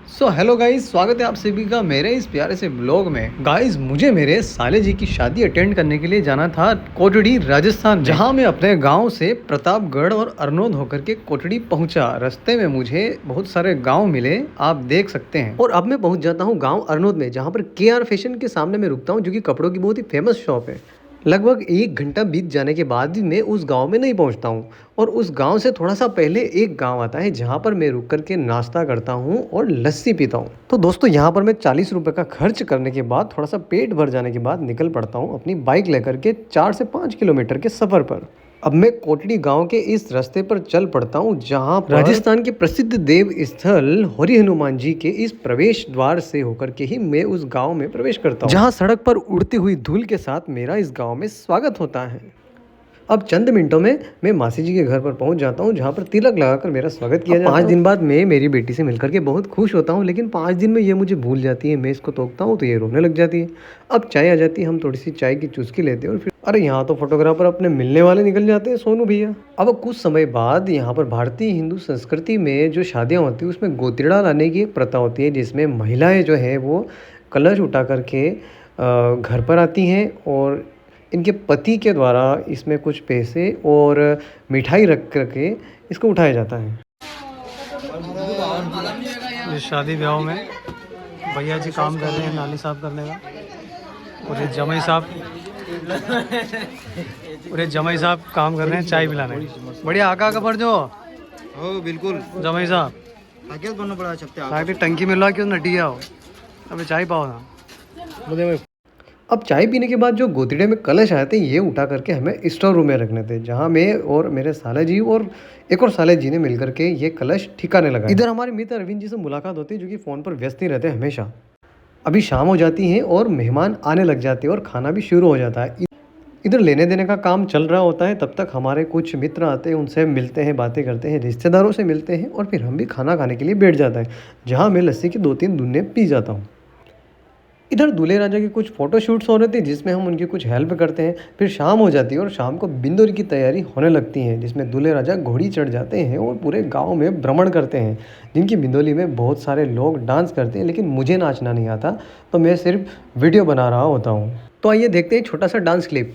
So hello guys, स्वागत है आप सभी का मेरे इस प्यारे से ब्लॉग में। गाइस, मुझे मेरे साले जी की शादी अटेंड करने के लिए जाना था कोटड़ी राजस्थान, जहां मैं अपने गांव से प्रतापगढ़ और अरनोद होकर के कोटड़ी पहुंचा। रास्ते में मुझे बहुत सारे गांव मिले, आप देख सकते हैं। और अब मैं पहुंच जाता हूं गांव अरनोद में, जहां पर केआर फैशन के सामने मैं रुकता हूं, जो कि कपड़ों की बहुत ही फेमस शॉप है। लगभग 1 घंटा बीत जाने के बाद भी मैं उस गांव में नहीं पहुंचता हूं। और उस गांव से थोड़ा सा पहले एक गांव आता है, जहां पर मैं रुक करके नाश्ता करता हूं और लस्सी पीता हूं। तो दोस्तों, यहां पर मैं 40 रुपए का खर्च करने के बाद, थोड़ा सा पेट भर जाने के बाद निकल पड़ता हूं अपनी बाइक लेकर के 4 से 5 किलोमीटर के सफर पर। अब मैं कोटड़ी गांव के इस रास्ते पर चल पड़ता हूं, जहां पर राजस्थान के प्रसिद्ध देव स्थल हरि हनुमान जी के इस प्रवेश द्वार से होकर के ही मैं उस गांव में प्रवेश करता हूं, जहां सड़क पर उड़ती हुई धूल के साथ मेरा इस गांव में स्वागत होता है। अब चंद मिनटों में मैं मासी जी के घर पर पहुंच जाता हूं, जहां पर तिलक लगाकर मेरा स्वागत किया जाता है। 5 दिन बाद मैं मेरी बेटी से मिलकर के बहुत खुश होता हूं, लेकिन 5 दिन में ये मुझे भूल जाती है। मैं इसको टोकता हूं तो ये रोने लग जाती है। अब चाय आ जाती है, हम थोड़ी सी चाय की चुस्की लेते हैं और फिर अरे यहाँ तो फोटोग्राफर अपने मिलने वाले निकल जाते हैं, सोनू भैया। अब कुछ समय बाद यहाँ पर भारतीय हिंदू संस्कृति में जो शादियाँ होती है, उसमें गोतिड़ा लाने की एक प्रथा होती है, जिसमें महिलाएं जो है वो कलश उठा करके घर पर आती हैं और इनके पति के द्वारा इसमें कुछ पैसे और मिठाई रख करके इसको उठाया जाता है। इस शादी ब्याह में भैया जी काम कर रहे हैं नाली साफ करने का, और ये जमाई साहब काम कर रहे हैं चाय पिलाने। बढ़िया आका का फर्ज हो बिल्कुल जमाई साहब, आगे बनना पड़ा सकते ताकि टंकी मिल रहा क्यों नटिया हो। अबे चाय पाओ ना। अब चाय पीने के बाद जो गोतिड़े में कलश आए थे, ये उठा करके हमें स्टोर रूम में रखने थे, जहाँ मैं और मेरे साला जी और एक और साले जी ने मिलकर के ये कलश ठिकाने लगा। इधर हमारे मित्र अरविंद जी से मुलाकात होती है, जो कि फ़ोन पर व्यस्त ही रहते हैं हमेशा। अभी शाम हो जाती है और मेहमान आने लग जाते हैं और खाना भी शुरू हो जाता है। इधर लेने देने का काम चल रहा होता है, तब तक हमारे कुछ मित्र आते हैं, उनसे मिलते हैं, बातें करते हैं, रिश्तेदारों से मिलते हैं, और फिर हम भी खाना खाने के लिए बैठ जाता है, जहाँ मैं लस्सी की 2-3 दुन्ने पी जाता हूँ। इधर दूल्हे राजा की कुछ फ़ोटो शूट्स हो रहे थे, जिसमें हम उनकी कुछ हेल्प करते हैं। फिर शाम हो जाती है और शाम को बिंदुरी की तैयारी होने लगती है, जिसमें दूल्हे राजा घोड़ी चढ़ जाते हैं और पूरे गांव में भ्रमण करते हैं, जिनकी बिंदोली में बहुत सारे लोग डांस करते हैं। लेकिन मुझे नाचना नहीं आता, तो मैं सिर्फ वीडियो बना रहा होता हूँ। तो आइए देखते हैं छोटा सा डांस क्लिप।